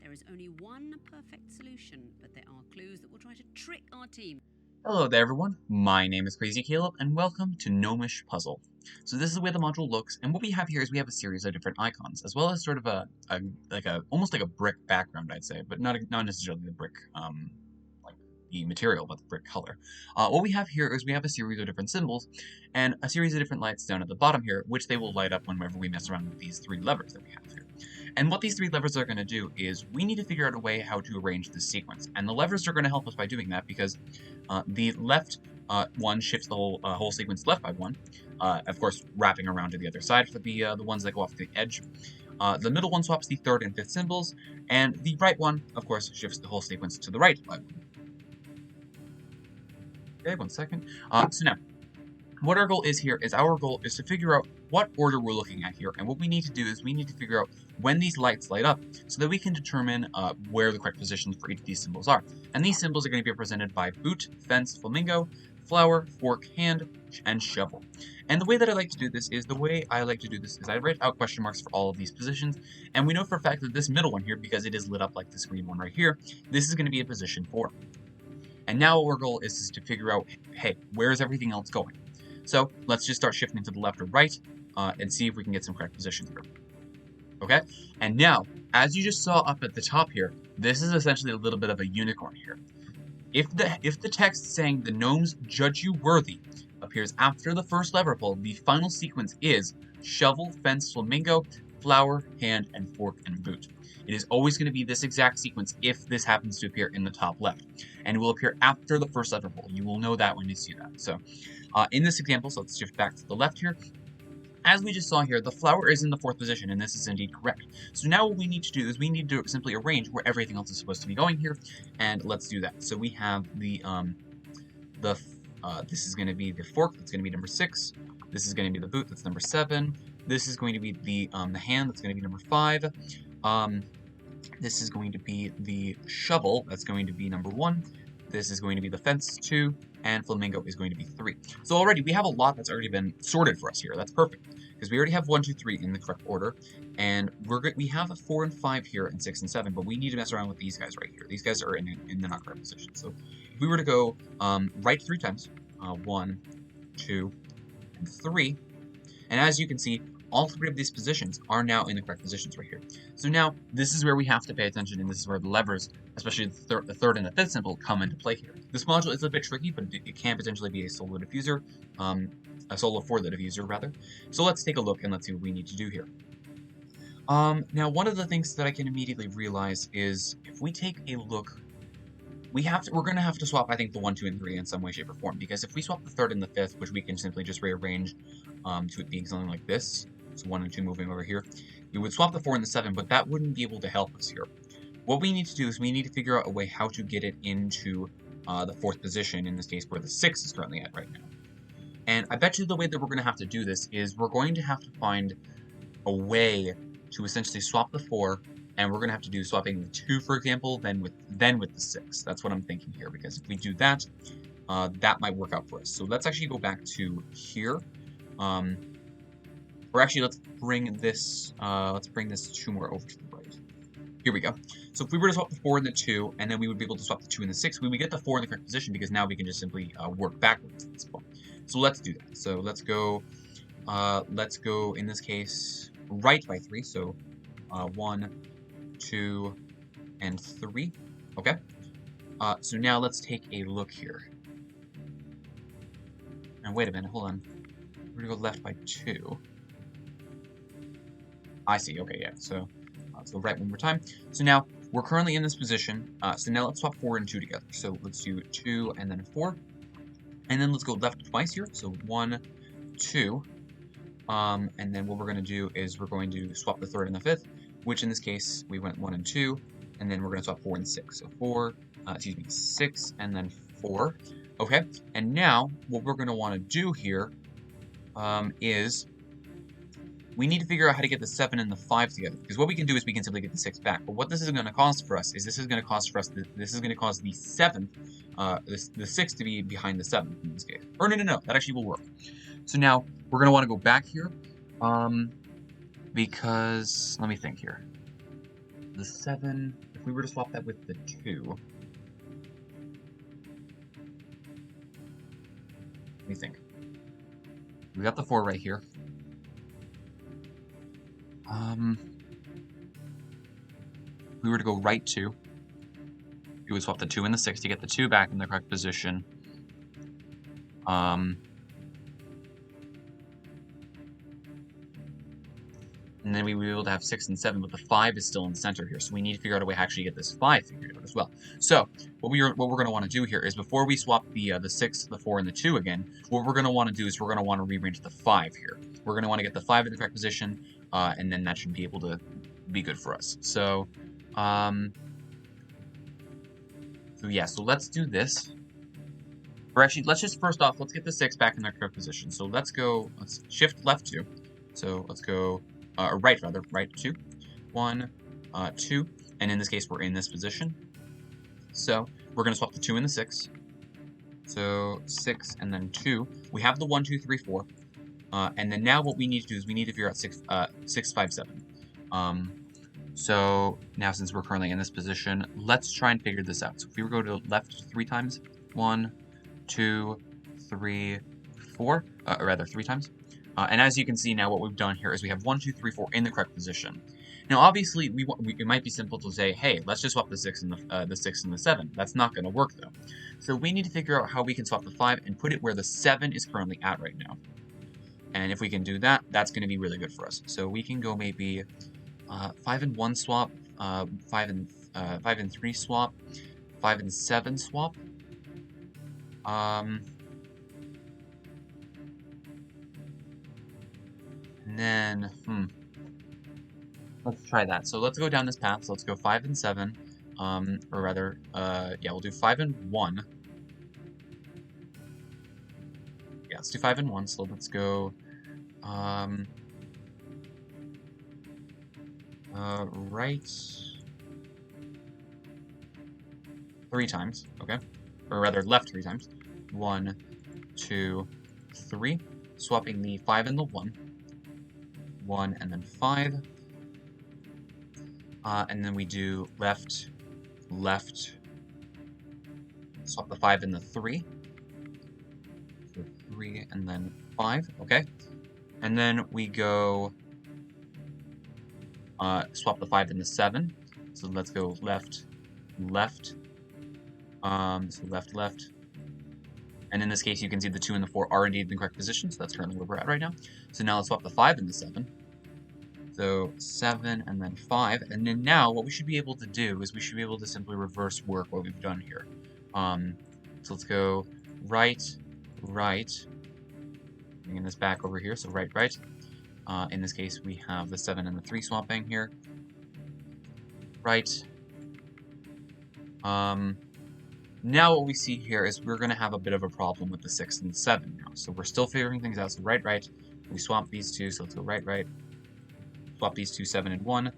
There is only one perfect solution, but there are clues that will try to trick our team. Hello there everyone, my name is Crazy Caleb and welcome to Gnomish Puzzle. So this is the way the module looks, and what we have here is we have a series of different icons, as well as sort of almost like a brick background, I'd say, but not necessarily the brick like the material, but the brick color. What we have here is we have a series of different symbols and a series of different lights down at the bottom here, which they will light up whenever we mess around with these three levers that we have here. And what these three levers are going to do is we need to figure out a way how to arrange this sequence. And the levers are going to help us by doing that because the left one shifts the whole sequence left by one, of course wrapping around to the other side for the ones that go off the edge. The middle one swaps the third and fifth symbols, and the right one, of course, shifts the whole sequence to the right by one. Okay, one second. So now, what our goal is here is to figure out what order we're looking at here, and what we need to do is we need to figure out when these lights light up so that we can determine where the correct positions for each of these symbols are. And these symbols are going to be represented by boot, fence, flamingo, flower, fork, hand, and shovel. And the way that I like to do this is I write out question marks for all of these positions, and we know for a fact that this middle one here, because it is lit up like this green one right here, this is going to be a position 4. And now our goal is to figure out, hey, where is everything else going? So let's just start shifting to the left or right and see if we can get some correct positions here. Okay, and now, as you just saw up at the top here, this is essentially a little bit of a unicorn here. If the text saying the gnomes judge you worthy appears after the first lever pull, the final sequence is shovel, fence, flamingo, flower, hand, and fork, and boot. It is always going to be this exact sequence if this happens to appear in the top left. And it will appear after the first lever pull. You will know that when you see that. So in this example, so let's shift back to the left here. As we just saw here, the flower is in the 4th position, and this is indeed correct. So now what we need to do is we need to simply arrange where everything else is supposed to be going here, and let's do that. So we have this is going to be the fork, that's going to be number 6. This is going to be the boot, that's number 7. This is going to be the hand, that's going to be number 5. This is going to be the shovel, that's going to be number 1. This is going to be the fence, 2, and flamingo is going to be 3. So already, we have a lot that's already been sorted for us here. That's perfect, because we already have 1, 2, 3 in the correct order, and we have a 4 and 5 here, and 6 and 7, but we need to mess around with these guys right here. These guys are in the not correct position. So if we were to go right 3 times, 1, 2, and 3, and as you can see, all 3 of these positions are now in the correct positions right here. So now, this is where we have to pay attention, and this is where the levers, especially the third and the fifth symbol, come into play here. This module is a bit tricky, but it can potentially be a solo diffuser, a solo for the diffuser, rather. So let's take a look, and let's see what we need to do here. Now, one of the things that I can immediately realize is, if we take a look, we're going to have to swap, I think, the 1, 2, and 3 in some way, shape, or form, because if we swap the 3rd and the 5th, which we can simply just rearrange to it being something like this, so 1 and 2 moving over here, we would swap the 4 and the 7, but that wouldn't be able to help us here. What we need to do is we need to figure out a way how to get it into the 4th position, in this case where the 6 is currently at right now. And I bet you the way that we're going to have to do this is we're going to have to find a way to essentially swap the 4, and we're going to have to do swapping the 2, for example, then with the 6. That's what I'm thinking here, because if we do that, that might work out for us. So let's actually go back to here. Or actually, let's bring this 2 more over to the right. Here we go. So if we were to swap the 4 and the 2, and then we would be able to swap the 2 and the 6, we would get the 4 in the correct position, because now we can just simply work backwards at this point. So let's do that. So let's go, in this case, right by 3. So 1, 2, and 3. Okay. So now let's take a look here. And wait a minute, hold on. We're going to go left by 2. I see, okay, yeah, so let's go right one more time. So now, we're currently in this position, so now let's swap 4 and 2 together. So let's do 2 and then 4, and then let's go left twice here, so 1, 2, and then what we're going to do is we're going to swap the 3rd and the 5th, which in this case, we went 1 and 2, and then we're going to swap 4 and 6, so 6, and then 4, okay, and now, what we're going to want to do here is we need to figure out how to get the 7 and the 5 together, because what we can do is we can simply get the 6 back. But what this is going to cause for us is this is going to cause the 7th, the 6 to be behind the 7th in this case. Or no, that actually will work. So now we're going to want to go back here, because let me think here. The if we were to swap that with the 2, what do you think? We got the 4 right here. If we were to go right 2, we would swap the 2 and the 6 to get the 2 back in the correct position. And then we would be able to have 6 and 7, but the 5 is still in the center here, so we need to figure out a way to actually get this 5 figured out as well. So, what we're going to want to do here is, before we swap the 6, the 4, and the 2 again, what we're going to want to do is we're going to want to rearrange the 5 here. We're going to want to get the 5 in the correct position, and then that should be able to be good for us. So, yeah, so let's do this. Or actually, let's just first off, let's get the 6 back in their correct position. So let's shift left 2. So let's go, right 2. 1, 2, and in this case, we're in this position. So we're going to swap the 2 and the 6. So 6 and then 2. We have the 1, 2, 3, 4. And then now what we need to do is we need to figure out 6, 5, 7. So now since we're currently in this position, let's try and figure this out. So if we were to go to left 3 times, 1, 2, 3, 4, or rather 3 times. And as you can see now, what we've done here is we have 1, 2, 3, 4 in the correct position. Now, obviously, it might be simple to say, hey, let's just swap the 6 and the 6 and the 7. That's not going to work, though. So we need to figure out how we can swap the 5 and put it where the 7 is currently at right now. And if we can do that, that's going to be really good for us. So we can go maybe 5 and 1 swap, 5 and 3 swap, 5 and 7 swap. And then, let's try that. So let's go down this path. So let's go 5 and 7, or rather, yeah, we'll do 5 and 1. Yeah, let's do 5 and 1. So let's go, right 3 times, okay? Or rather, left 3 times. 1, 2, 3. Swapping the 5 and the 1. 1 and then 5. And then we do left, swap the 5 and the 3. So 3 and then 5, okay? And then we go, swap the 5 and the 7. So let's go left, so left. And in this case, you can see the 2 and the 4 are indeed in the correct position, so that's currently where we're at right now. So now let's swap the 5 and the 7. So 7 and then 5. And then now what we should be able to do is we should be able to simply reverse work what we've done here. So let's go right. Bringing this back over here, so right. In this case, we have the 7 and the 3 swapping here. Right. Now what we see here is we're going to have a bit of a problem with the 6 and the 7 now. So we're still figuring things out. So right. We swap these two, so let's go right. Swap these two, 7 and 1.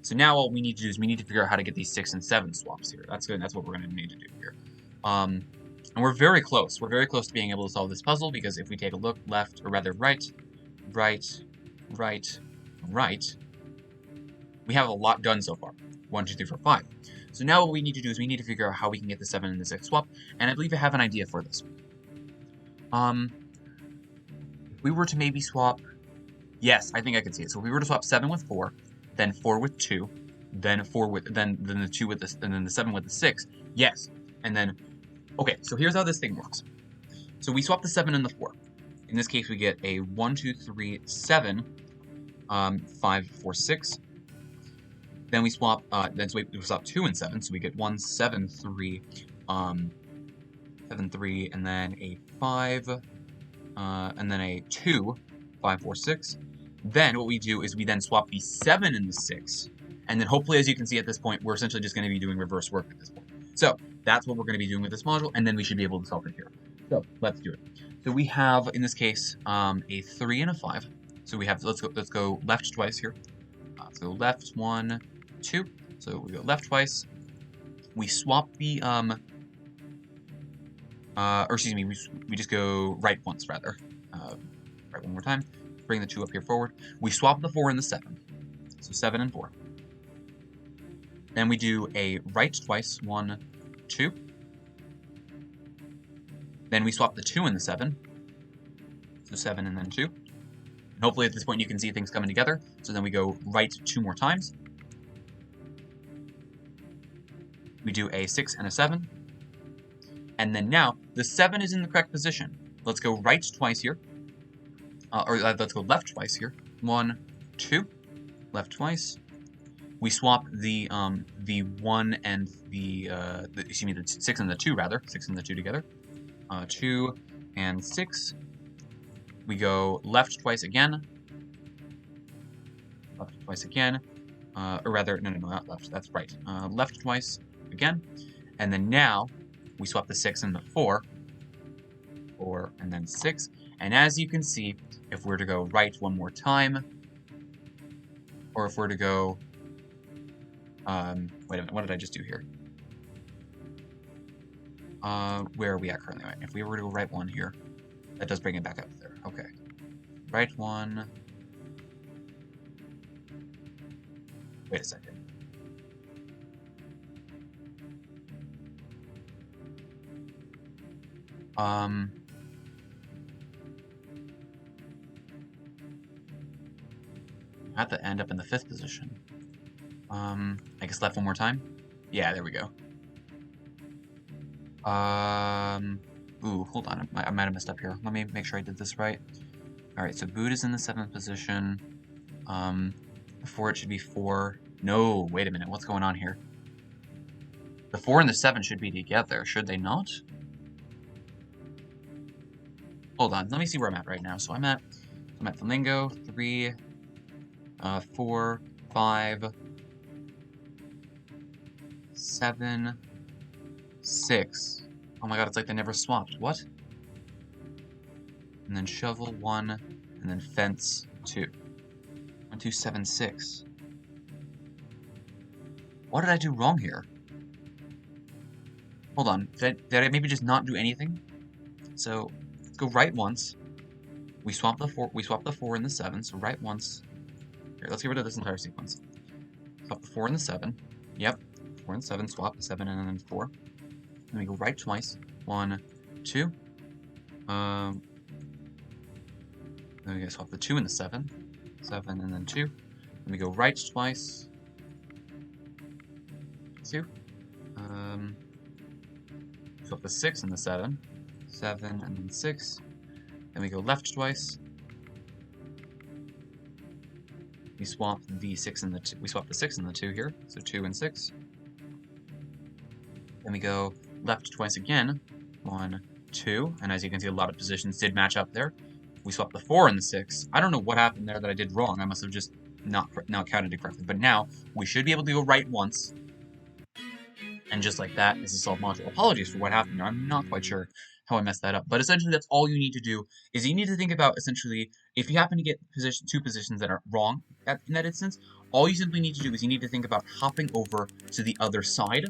So now what we need to do is we need to figure out how to get these 6 and 7 swaps here. That's good. That's what we're going to need to do here. And we're very close. We're very close to being able to solve this puzzle, because if we take a look left, or rather right, we have a lot done so far. 1, 2, 3, 4, 5. So now what we need to do is we need to figure out how we can get the 7 and the 6 swap, and I believe I have an idea for this. If we were to maybe swap... Yes, I think I can see it. So if we were to swap 7 with 4, then 4 with 2, then 4 with... then the 2 with the... and then the 7 with the 6. Yes. And then... Okay, so here's how this thing works. So we swap the 7 and the 4. In this case, we get a 1, 2, 3, 7, 5, 4, 6. Then we swap, we swap 2 and 7, so we get 1, 7, 3, 7, 3, and then a 5, and then a 2, 5, 4, 6. Then what we do is we then swap the 7 and the 6, and then hopefully, as you can see at this point, we're essentially just going to be doing reverse work at this point. So that's what we're going to be doing with this module, and then we should be able to solve it here. So let's do it. So we have, in this case, a 3 and a 5. So we have, let's go left twice here. So left 1, 2. So we go left twice. We swap the or excuse me, we just go right once rather. Right one more time. Bring the 2 up here forward. We swap the 4 and the 7. So 7 and 4. Then we do a right twice, 1, 2. Then we swap the 2 and the 7. So 7 and then 2. And hopefully at this point you can see things coming together. So then we go right 2 more times. We do a 6 and a 7. And then now, the 7 is in the correct position. Let's go right twice here. Let's go left twice here. 1, 2. Left twice. We swap the 1 and the 6 and the 2 rather. 6 and the 2 together. 2 and 6. We go left twice again. Left twice again. Or rather, no, not left. That's right. Left twice again. And then now, we swap the 6 and the 4. 4 and then 6. And as you can see, if we're to go right one more time, or if we're to go... wait a minute, what did I just do here? Where are we at currently? Right? If we were to go right one here, that does bring it back up there. Okay. Right one. Wait a second. Had to end up in the 5th position. I guess left one more time? Yeah, there we go. Ooh, hold on. I might have messed up here. Let me make sure I did this right. Alright, so boot is in the 7th position. Before it should be 4. No, wait a minute. What's going on here? The 4 and the 7 should be together, should they not? Hold on. Let me see where I'm at right now. So I'm at Flamingo, 3, 4, 5, 7, 6. Oh my god, it's like they never swapped. What? And then shovel 1, and then fence 2. 1, 2, 7, 6. What did I do wrong here? Hold on. Did I maybe just not do anything? So let's go right once. We swap the 4. We swap the 4 and the 7. So right once. Here, let's get rid of this entire sequence. Swap the 4 and the 7. Yep. 4 and 7. Swap the 7 and then 4. Then we go right twice. 1, 2. Then we gotta swap the 2 and the 7. 7 and then 2. Then we go right twice. 2. Swap the 6 and the 7. 7 and then 6. Then we go left twice. We swap the 6 and the 2. We swap the 6 and the 2 here. So 2 and 6. Then we go left twice again. 1, 2. And as you can see, a lot of positions did match up there. We swap the 4 and the 6. I don't know what happened there that I did wrong. I must have just not counted it correctly. But now, we should be able to go right once. And just like that, this is solved module. Apologies for what happened there. I'm not quite sure how I messed that up. But essentially, that's all you need to do, is you need to think about, essentially, if you happen to get two positions that are wrong in that instance, all you simply need to do is you need to think about hopping over to the other side,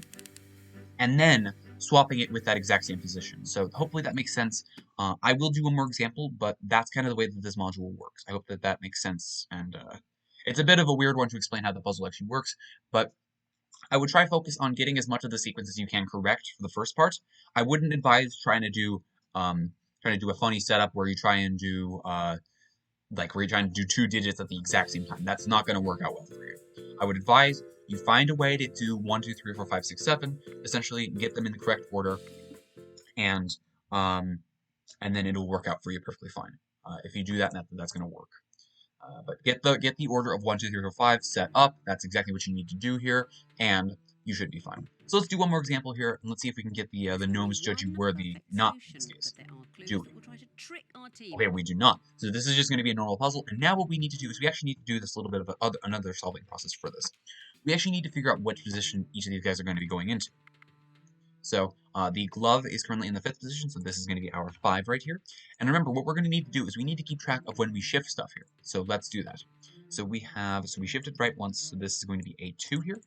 and then swapping it with that exact same position. So hopefully that makes sense. I will do one more example, but that's kind of the way that this module works. I hope that that makes sense, and it's a bit of a weird one to explain how the puzzle actually works, but I would try focus on getting as much of the sequence as you can correct for the first part. I wouldn't advise trying to do a funny setup where you try and do where you're trying to do 2 digits at the exact same time. That's not going to work out well for you. I would advise you find a way to do 1, 2, 3, 4, 5, 6, 7. Essentially, get them in the correct order, and then it'll work out for you perfectly fine. If you do that, that's going to work. But get the order of 1, 2, 3, 4, 5 set up. That's exactly what you need to do here, and you should be fine. So let's do one more example here, and let's see if we can get the gnomes judging worthy. Not in this case. Do we? Okay, we do not. So this is just going to be a normal puzzle, and now what we need to do is we actually need to do this little bit of another solving process for this. We actually need to figure out which position each of these guys are going to be going into. So the glove is currently in the 5th position, so this is going to be our 5 right here. And remember, what we're going to need to do is we need to keep track of when we shift stuff here. So let's do that. So we shifted right once, so this is going to be a 2 here.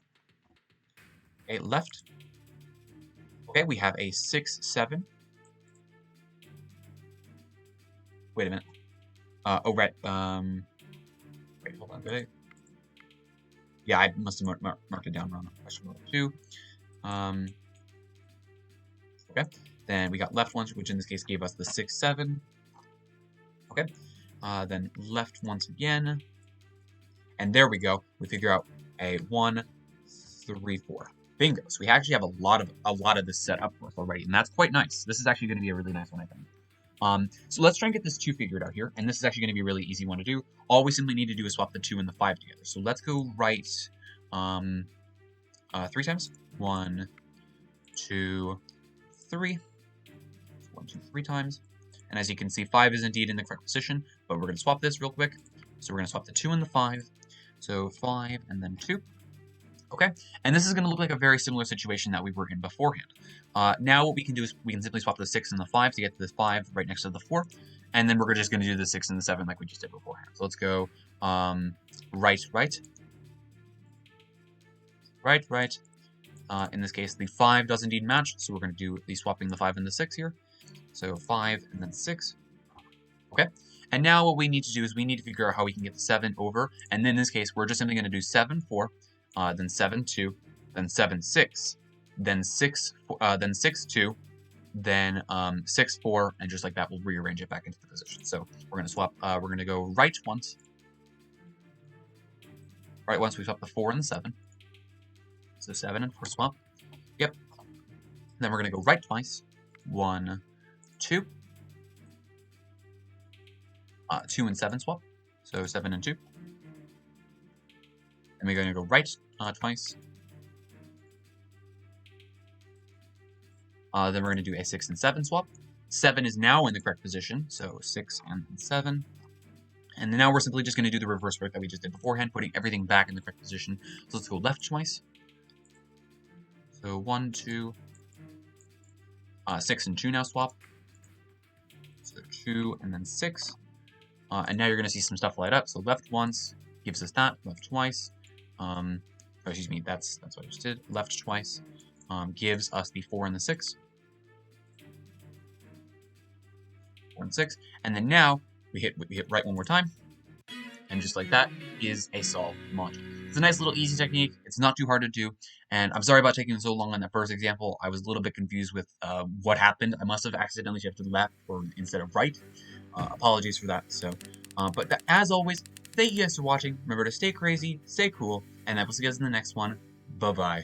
Okay, left. Okay, we have a 6, 7. Wait a minute. Oh, right. Wait, hold on. Yeah, I must have marked it down wrong. Question mark 2. Okay. Then we got left ones, which in this case gave us the 6, 7. Okay. Then left once again. And there we go. We figure out a 1, 3, 4. Bingo. So we actually have a lot of this set up for us already, and that's quite nice. This is actually going to be a really nice one, I think. So let's try and get this 2 figured out here, and this is actually going to be a really easy one to do. All we simply need to do is swap the 2 and the 5 together. So let's go right 3 times. 1, 2, 3. 1, 2, 3 times. And as you can see, 5 is indeed in the correct position, but we're going to swap this real quick. So we're going to swap the 2 and the 5. So 5 and then 2. Okay, and this is going to look like a very similar situation that we were in beforehand. Now what we can do is we can simply swap the 6 and the 5 to get the 5 right next to the 4. And then we're just going to do the 6 and the 7 like we just did beforehand. So let's go right, right. Right, right. In this case, the 5 does indeed match, so we're going to do the swapping the 5 and the 6 here. So 5 and then 6. Okay, and now what we need to do is we need to figure out how we can get the 7 over. And then in this case, we're just simply going to do 7, 4, then 7, 2, then 7, 6, then 6, 2, then 6, 4, and just like that, we'll rearrange it back into the position. So we're going to swap, we're going to go right once. Right once, we swap the 4 and the 7. So 7 and 4 swap. Yep. Then we're going to go right twice. 1, 2. 2 and 7 swap. So 7 and 2. And we're going to go right twice. Then we're going to do a 6 and 7 swap. 7 is now in the correct position, so 6 and 7. And then now we're simply just going to do the reverse work that we just did beforehand, putting everything back in the correct position. So let's go left twice. So 1, 2, 6 and 2 now swap. So 2 and then 6. And now you're going to see some stuff light up. So left once gives us that. Left twice. Excuse me, that's what I just did. Left twice gives us the 4 and the 6. 4 and 6. And then now we hit right one more time. And just like that is a solved module. It's a nice little easy technique. It's not too hard to do. And I'm sorry about taking so long on that first example. I was a little bit confused with what happened. I must have accidentally shifted left or instead of right. Apologies for that. So, but as always, thank you guys for watching. Remember to stay crazy, stay cool, and I will see you guys in the next one. Bye-bye.